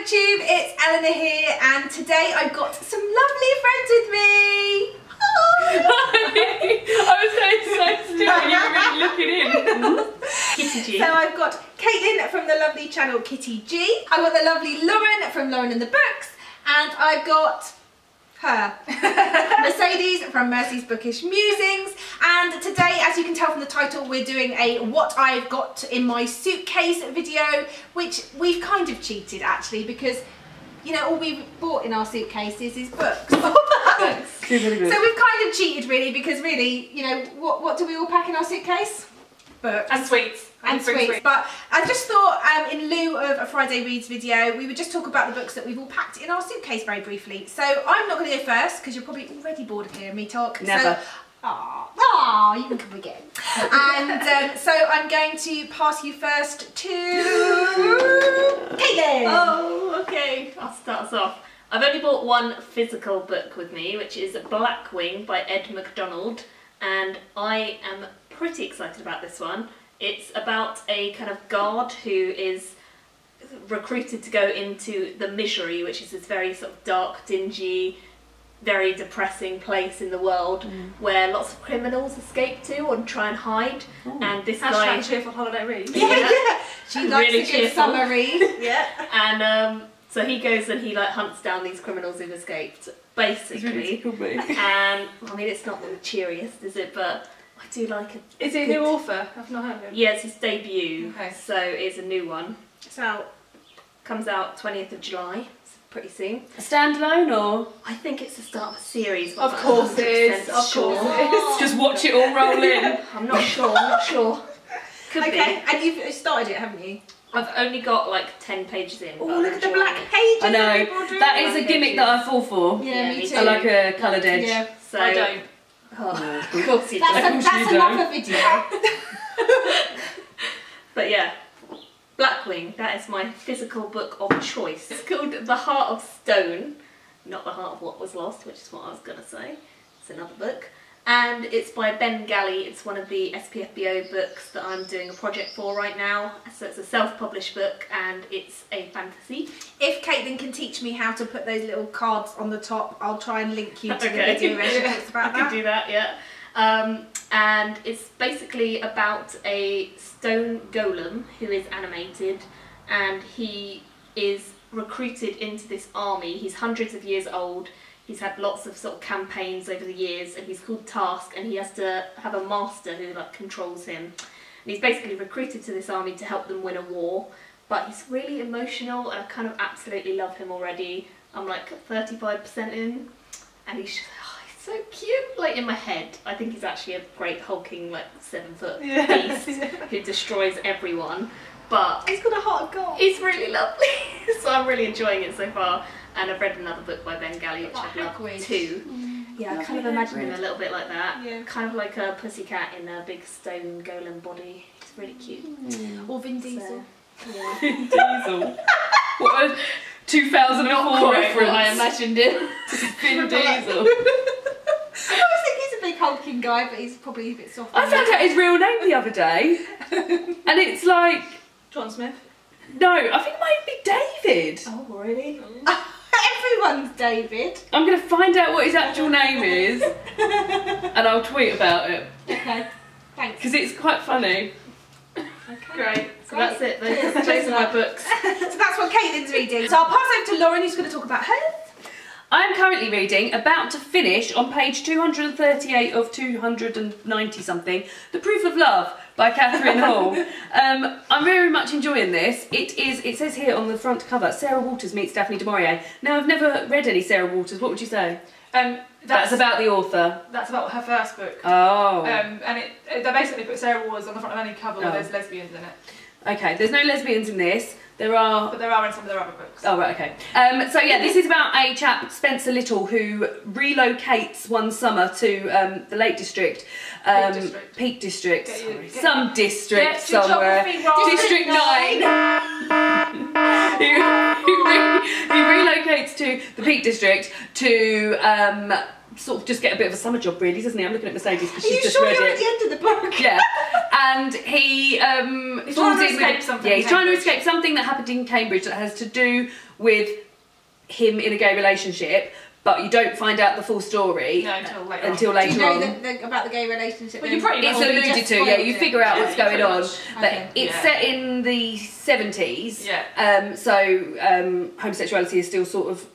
booktube, it's Eleanor here, and today I've got some lovely friends with me. I was going so still and you were really looking in. Kitty G. So I've got Caitlin from the lovely channel Kitty G. I've got the lovely Lauren from Lauren and the Books, and I've got her, Mercedes from Mercy's Bookish Musings. And today, as you can tell from the title, we're doing a what I've got in my suitcase video, which we've kind of cheated actually, because you know all we've bought in our suitcases is books. So we've kind of cheated really, because really, you know, what do we all pack in our suitcase? Books. And sweets. And sweets. But I just thought in lieu of a Friday Reads video, we would just talk about the books that we've all packed in our suitcase very briefly. So I'm not going to go first, because you're probably already bored of hearing me talk. Never. So, you can come again. And so I'm going to pass you first to Caitlin. Oh, okay. I'll start us off. I've only bought one physical book with me, which is Blackwing by Ed McDonald, and I am pretty excited about this one. It's about a kind of guard who is recruited to go into the Misery, which is this very sort of dark, dingy, very depressing place in the world where lots of criminals escape to and try and hide. And this guy... cheerful holiday read. Yeah. She likes really a good cheerful. summer read. Yeah. And so he goes and he like hunts down these criminals who've escaped, basically. And I mean, it's not the cheeriest, is it? But I do like it. Is he a new author? I've not heard of him. Yeah, it's his debut. Okay. So it's a new one. So Comes out 20th of July. It's pretty soon. A standalone or? I think it's the start of a series. But Of I'm not course it is. 100% Of sure. course it is. Just watch it all roll in. I'm not sure. I'm not sure. Could okay, be. and you've started it, haven't you? I've only got like 10 pages in. Oh, but I'm look at the enjoying black it. pages. I know. everybody. That is a gimmick that I fall for. Yeah, me too. I like a coloured edge. Yeah. So I don't. Oh, of course you That's, don't. that's you another video. But yeah, Blackwing, that is my physical book of choice. It's called The Heart of Stone, not The Heart of What Was Lost, which is what I was going to say. It's another book. And it's by Ben Galley. It's one of the SPFBO books that I'm doing a project for right now. So it's a self-published book and it's a fantasy. If Caitlin can teach me how to put those little cards on the top, I'll try and link you to Okay. the video where she talks about I can that. do that, yeah. And it's basically about a stone golem who is animated, and he is recruited into this army. He's hundreds of years old. He's had lots of sort of campaigns over the years, and he's called Task, and he has to have a master who like controls him. And he's basically recruited to this army to help them win a war. But he's really emotional, and I kind of absolutely love him already. I'm like 35% in, and he's so cute. Like in my head, I think he's actually a great hulking like 7-foot beast who destroys everyone. But He's got a heart of gold. he's really lovely, so I'm really enjoying it so far. And I've read another book by Ben Galley, which I've loved too. Yeah, I kind of imagine him a little bit like that. Yeah. Kind of like a pussycat in a big stone golem body. It's really cute. Or Vin Diesel. So, yeah. Diesel. What a 2004 reference. I imagined him. Vin Diesel. I think he's a big hulking guy, but he's probably a bit soft. I found out his real name the other day. And it's like, John Smith. no, I think it might be David. Oh, really? Everyone's David. I'm going to find out what his actual name is. And I'll tweet about it. Okay, thanks. Because it's quite funny. Okay. Great. So that's it. Those are my books. So that's what Caitlin's reading. So I'll pass over to Lauren, who's going to talk about hers. I am currently reading, about to finish, on page 238 of 290 something, The Proof of Love by Catherine Hall. I'm very much enjoying this. It says here on the front cover, Sarah Waters meets Daphne du Maurier. Now, I've never read any Sarah Waters. What would you say? That's about the author. That's about her first book. Oh. And they basically put Sarah Waters on the front of any cover where there's lesbians in it. Okay, there's no lesbians in this. There are... But there are in some of their other books. Oh, right, okay. So yeah, this is about a chap, Spencer Little, who relocates one summer to the Lake District. Peak District. Some district somewhere. District 9. He relocates relocates to the Peak District to sort of just get a bit of a summer job, really, doesn't he? I'm looking at Mercedes because she's just read you're it. at the end of the book? Yeah, and he He's trying to escape something. Yeah, he's trying to escape something that happened in Cambridge that has to do with him in a gay relationship, but you don't find out the full story until later Do you know on. about the gay relationship? Well, you pretty it's much alluded to, yeah, you figure out what's going on. But Okay. it's set in the 70s, Yeah. so homosexuality is still sort of,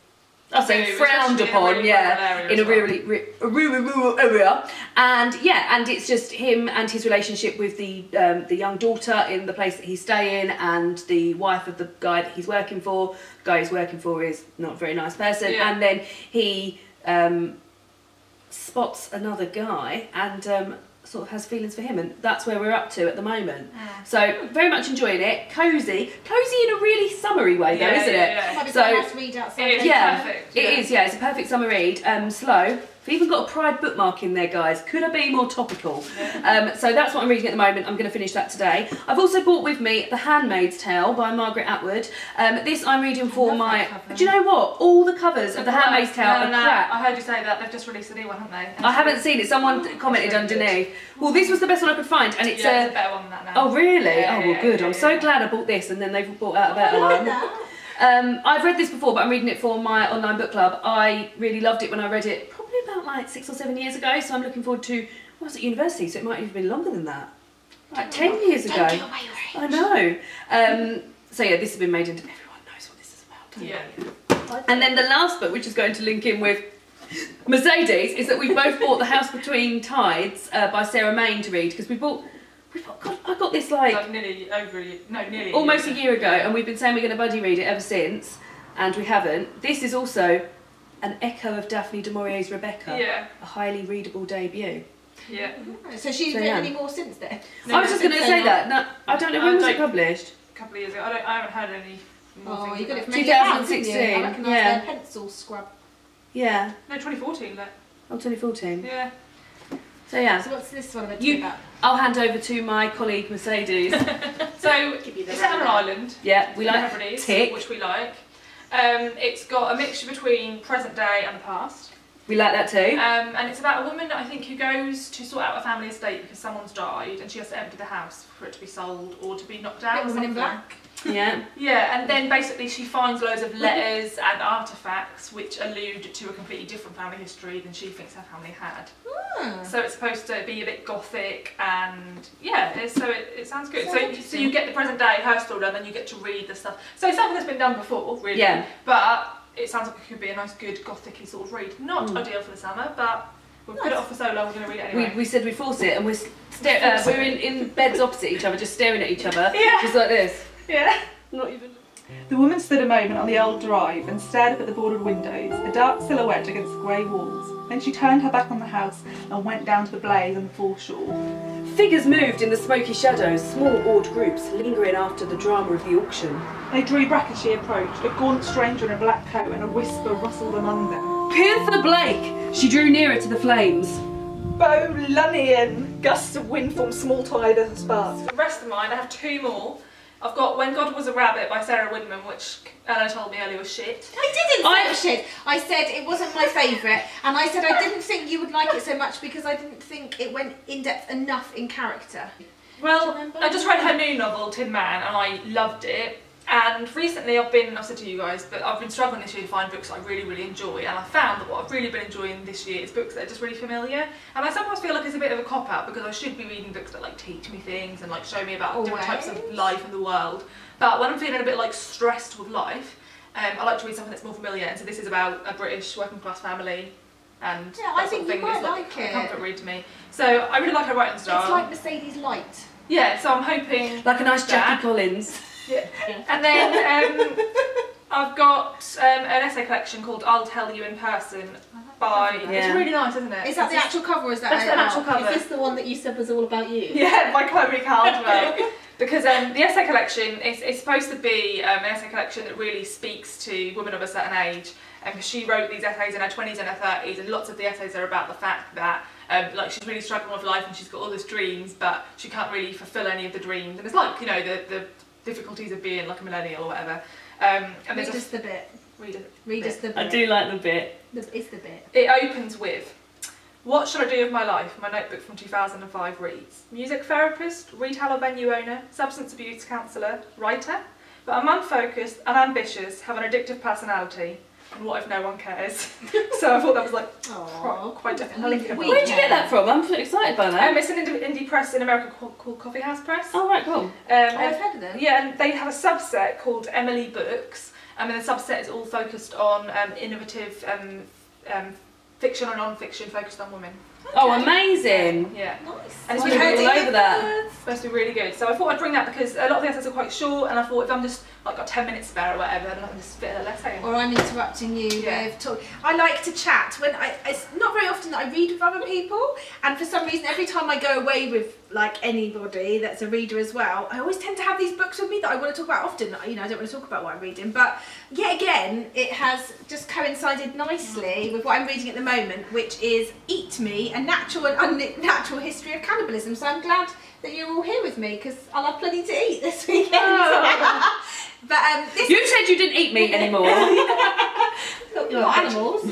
I'll say, frowned upon, in a rural area. And yeah, and it's just him and his relationship with the young daughter in the place that he's staying, and the wife of the guy that he's working for. The guy he's working for is not a very nice person, and then he spots another guy and sort of has feelings for him, and that's where we're up to at the moment. So very much enjoying it. Cozy in a really summery way, though, isn't it? Might be So quite nice to read outside. It is perfect. it is. Yeah, it's a perfect summer read. Slow. We've even got a Pride bookmark in there, guys. Could I be more topical? So that's what I'm reading at the moment. I'm going to finish that today. I've also brought with me The Handmaid's Tale by Margaret Atwood. This I'm reading for my... Do you know what? All the covers of The Handmaid's Tale are crap. I heard you say that. They've just released a new one, haven't they? I haven't seen it. Someone commented underneath. Well, this was the best one I could find, and it's a better one than that now. Oh, really? Yeah, oh, well, good. I'm so glad I bought this, and then they've brought out a better one. I've read this before, but I'm reading it for my online book club. I really loved it when I read it probably about like 6 or 7 years ago, so I'm looking forward to, well, I was at university, so it might have been longer than that. Like 10 years ago. Don't give away your age. I know. So yeah, this has been made into, everyone knows what this is about. Yeah. And then the last book, which is going to link in with Mercedes, is that we both bought The House Between Tides by Sarah Main to read, because God, I got this like nearly almost a year ago, and we've been saying we're going to buddy read it ever since, and we haven't. This is also an echo of Daphne du Maurier's Rebecca, a highly readable debut. Yeah. So she's written any more since then? I was just going to say that. No, I don't know, when was it published? A couple of years ago. I haven't heard any more things. You got it from 2016. I recognise their pencil scrub. Yeah. No, 2014. Like. Oh, 2014. Yeah. So yeah. So what's this one about? I'll hand over to my colleague Mercedes. So it's set on an island. Yeah, we like tick, which we like. It's got a mixture between present day and the past. We like that too. And it's about a woman, I think, who goes to sort out a family estate because someone's died, and she has to empty the house for it to be sold or to be knocked out. Woman in Black. Yeah. Yeah, and then basically she finds loads of letters and artefacts which allude to a completely different family history than she thinks her family had. So it's supposed to be a bit gothic, and yeah, so it sounds good. So you get the present day, her story, and then you get to read the stuff. So it's something that's been done before, really. Yeah. But it sounds like it could be a nice, good gothic-y sort of read. Not ideal for the summer, but we've put it off for so long, we're going to read it anyway. We said we'd force it, and we're in beds opposite each other, just staring at each other, just like this. Yeah. Not even. The woman stood a moment on the old drive and stared up at the boarded windows, a dark silhouette against the grey walls. Then she turned her back on the house and went down to the blaze on the foreshore. Figures moved in the smoky shadows, small odd groups, lingering after the drama of the auction. They drew back as she approached, a gaunt stranger in a black coat, and a whisper rustled among them. Pirtha Blake! She drew nearer to the flames. Bolunian! Gusts of wind formed small tidal sparks. For the rest of mine, I have 2 more. I've got When God Was a Rabbit by Sarah Widman, which Ella told me earlier was shit. I didn't say it was shit. I said it wasn't my favourite, and I said I didn't think you would like it so much because I didn't think it went in depth enough in character. Well, I just read her new novel, Tin Man, and I loved it. And recently I've said to you guys, but I've been struggling this year to find books that I really, really enjoy, and I found that what I've really been enjoying this year is books that are just really familiar. And I sometimes feel like it's a bit of a cop-out because I should be reading books that like teach me things and like show me about different types of life in the world. But when I'm feeling a bit like stressed with life, I like to read something that's more familiar, and so this is about a British working class family, and I think you might like it. A comfort read to me. So I really like her writing style. It's like Mercedes Light. Yeah, so I'm hoping like a nice Jackie Collins. Yeah. And then I've got an essay collection called I'll Tell You in Person by... It's really nice, isn't it? Is that the actual cover, or is that That's the actual cover. Is this the one that you said was all about you? Yeah, by Chloe Caldwell. Because the essay collection is supposed to be an essay collection that really speaks to women of a certain age. And she wrote these essays in her 20s and her 30s, and lots of the essays are about the fact that like she's really struggling with life and she's got all these dreams, but she can't really fulfill any of the dreams. And it's like, you know, the difficulties of being like a millennial or whatever. And there's just a bit. Read us the bit. I do like the bit. It's the bit. It opens with, what should I do with my life? My notebook from 2005 reads, music therapist, retail venue owner, substance abuse counsellor, writer, but I'm unfocused, unambitious, have an addictive personality. And what if no one cares? So I thought that was like quite different. Where did you get that from? I'm so excited by that. It's an indie press in America called Coffee House Press. Oh right, cool. I've heard of them. Yeah, and they have a subset called Emily Books. And the subset is all focused on innovative fiction and non-fiction focused on women. Okay. Oh, amazing! Yeah. Nice. And it's been all over that. It's supposed to be really good. So I thought I'd bring that because a lot of the essays are quite short, and I thought if I'm just like got 10 minutes spare or whatever, then I can just fit a essay in. Or I'm interrupting you with talk. I like to chat it's not very often that I read with other people, and for some reason every time I go away with like anybody that's a reader as well, I always tend to have these books with me that I want to talk about often. You know, I don't want to talk about what I'm reading, but yet again it has just coincided nicely with what I'm reading at the moment, which is Eat Me, a natural and unnatural history of cannibalism. So I'm glad that you're all here with me because I'll have plenty to eat this weekend. Oh. But You said you didn't eat meat anymore. Not animals.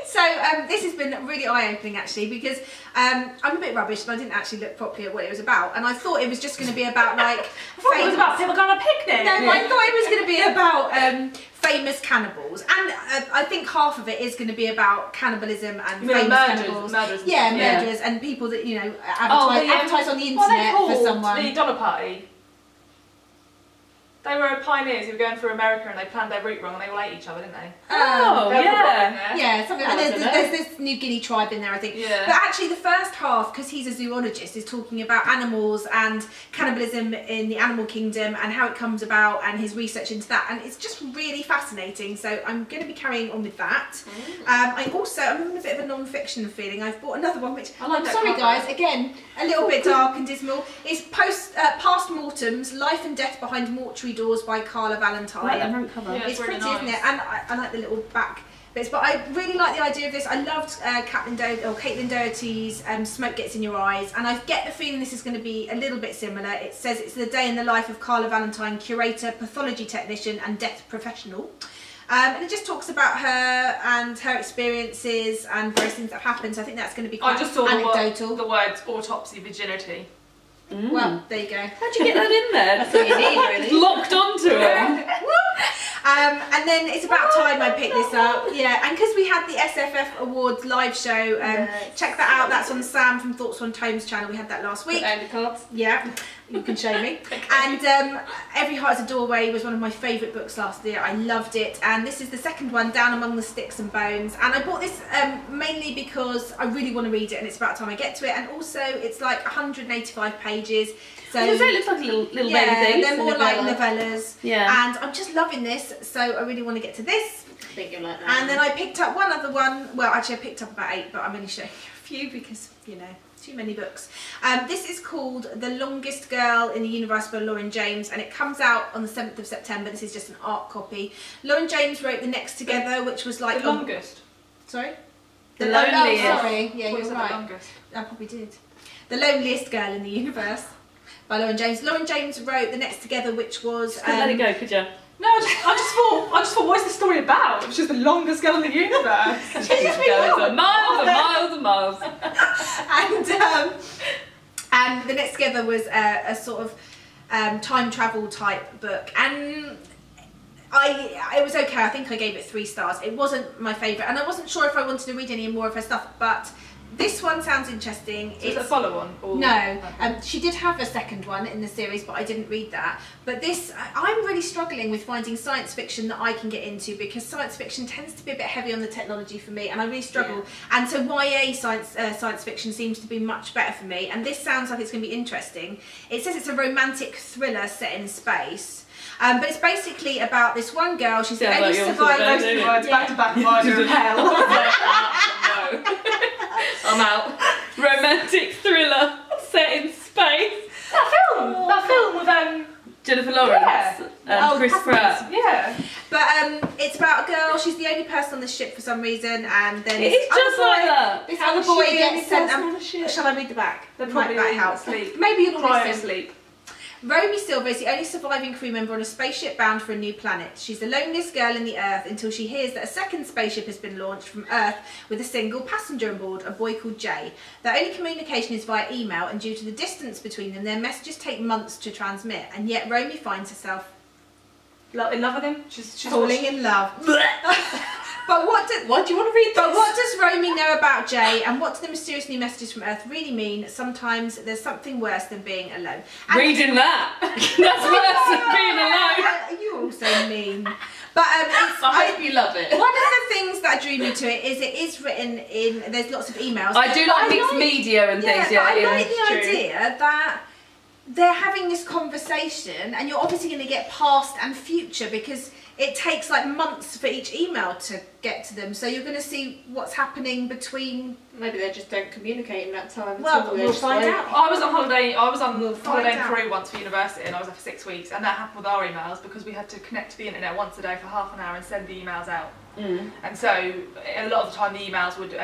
So this has been really eye-opening actually because I'm a bit rubbish and I didn't actually look properly at what it was about, and I thought it was just going to be about like I thought it was about people going on a picnic. No, I thought it was going to be about famous cannibals, and I think half of it is going to be about cannibalism and famous cannibals. Murderers. Yeah, murderers and people that, you know, advertise on the internet for someone. The Donner Party. They were pioneers who were going through America and they planned their route wrong and they all ate each other, didn't they? Oh, yeah. Yeah, something. And there's this New Guinea tribe in there, I think. Yeah. But actually, the first half, because he's a zoologist, is talking about animals and cannibalism in the animal kingdom and how it comes about and his research into that. And it's just really fascinating. So I'm going to be carrying on with that. I'm in a bit of a non-fiction feeling. I've bought another one, which I like. I'm sorry, guys. Again, a little bit dark and dismal. It's Past Mortems: Life and Death Behind Mortuary Doors by Carla Valentine. I like that front cover. Yeah, It's really pretty, nice. isn't it? And I like the little back bits, but I really like the idea of this. I loved Caitlin Doherty's Smoke Gets in Your Eyes, and I get the feeling this is going to be a little bit similar. It says it's the day in the life of Carla Valentine, curator, pathology technician and death professional. And it just talks about her and her experiences and various things that have happened, so I think that's going to be quite I just saw anecdotal. the words autopsy virginity. Well, there you go. How'd you get that in there? That's what you need, really. Locked onto it. And then it's about time I picked this up. Yeah, and because we had the SFF Awards live show, check that out. That's on Sam from Thoughts on Tomes channel. We had that last week. And the cards. Yeah, you can show me. And Every Heart is a Doorway was one of my favourite books last year. I loved it. And this is the second one, Down Among the Sticks and Bones. And I bought this mainly because I really want to read it and it's about time I get to it. And also it's like 185 pages. So it looks like a little baby thing. They're more like novellas. Yeah. And I'm just loving this, so I really want to get to this. I think you'll like that. And then I picked up one other one. Well, actually I picked up about 8, but I'm only showing you a few because, you know, too many books. This is called The Longest Girl in the Universe by Lauren James, and it comes out on the 7th of September. This is just an art copy. Lauren James wrote The Next Together, which was like... The longest? Sorry? The Loneliest. Oh, sorry. Yeah, you're you're right. right. The longest. I probably did. The Loneliest Girl in the Universe by Lauren James. Lauren James wrote The Next Together, which was... Let it go, could you? No, I just thought, what is the story about? It was just the longest girl in the universe. She's just really Going for miles and miles and miles. And The Next Together was a sort of time travel type book, and it was okay. I think I gave it 3 stars. It wasn't my favourite, and I wasn't sure if I wanted to read any more of her stuff, but this one sounds interesting. So it's a follow-on? No, she did have a second one in the series, but I didn't read that. But this, I'm really struggling with finding science fiction that I can get into, because science fiction tends to be a bit heavy on the technology for me, and I really struggle. Yeah. And so YA science fiction seems to be much better for me, and this sounds like it's going to be interesting. It says it's a romantic thriller set in space. But it's basically about this one girl. She's the only survivor. Words back to back, Murder of Hell. No. I'm out. Romantic thriller set in space. That film with Jennifer Lawrence and Chris Pratt. Yeah. But it's about a girl. She's the only person on the ship for some reason, and then It's just like that. This other boy gets sent. Shall I read the back? They're probably might help. asleep. Maybe you'll Crying listen. asleep. Romy Silver is the only surviving crew member on a spaceship bound for a new planet. She's the loneliest girl in the Earth until she hears that a second spaceship has been launched from Earth with a single passenger on board, a boy called Jay. Their only communication is via email, and due to the distance between them, their messages take months to transmit, and yet Romy finds herself in love with him. She's falling in love. But what do you want to read? But what does Romy know about Jay, and what do the mysterious new messages from Earth really mean? Sometimes there's something worse than being alone. And Reading that. That's worse than being alone. You're also mean. But I hope you love it. One of the things that drew me to it is written in. There's lots of emails. I do like mixed media and things. Yeah, but Yeah, I like the true. idea that they're having this conversation, and you're obviously going to get past and future because it takes like months for each email to get to them. So you're going to see what's happening between. Maybe they just don't communicate in that time. Well, we'll find out. I was on holiday. I was on We'll holiday in find out. Peru once for university, and I was there for 6 weeks. And that happened with our emails because we had to connect to the internet once a day for half an hour and send the emails out. And so a lot of the time the emails would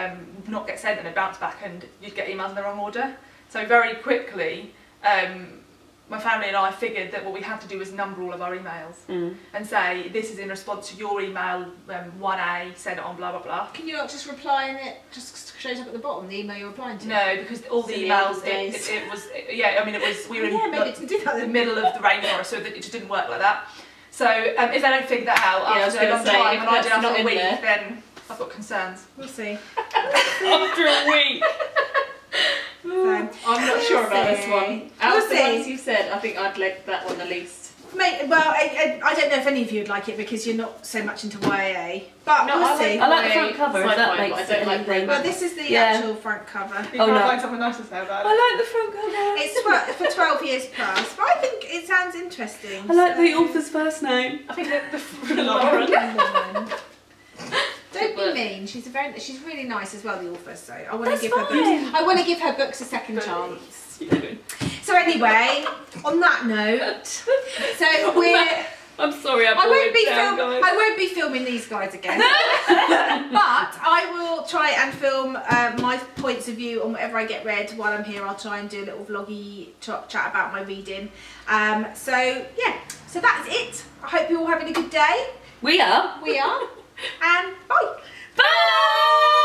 not get sent and they'd bounce back, and you'd get emails in the wrong order. So very quickly, my family and I figured that what we had to do was number all of our emails and say, this is in response to your email 1A, send it on blah blah blah. Can you not just reply and it just shows up at the bottom, the email you're replying to? No, because all the Silly emails, old days. it was, yeah, I mean, it was, we were in Yeah, maybe it didn't do that the then. middle of the rainforest, so that it just didn't work like that. So if they don't figure that out Yeah, I was after a gonna long say, time, if and I did that's after not a in week, there. then I've got concerns. We'll see. After a week. So, I'm not sure about this one. Out We'll of the see. ones you said, I think I'd like that one the least. Well, I don't know if any of you would like it because you're not so much into YA, but No, we'll I see. I like the front cover, if Sci-fi, that but makes I don't like anything. Well, this is the Yeah. actual front cover. You Oh, can't no. find something nice to say about it. I like the front cover. It's for 12 years plus, but I think it sounds interesting. I like so- the author's first name. I think that the Lauren. Don't be Good mean. She's really nice as well, the author. So I want to That's give her fine. books. I want to give her books a second Good. chance. So anyway, on that note, so I'm sorry, I won't be filming these guys again, but I will try and film my points of view on whatever I get read while I'm here. I'll try and do a little vloggy chat about my reading. So yeah, so that's it. I hope you're all having a good day. We are. We are, and bye. Bye!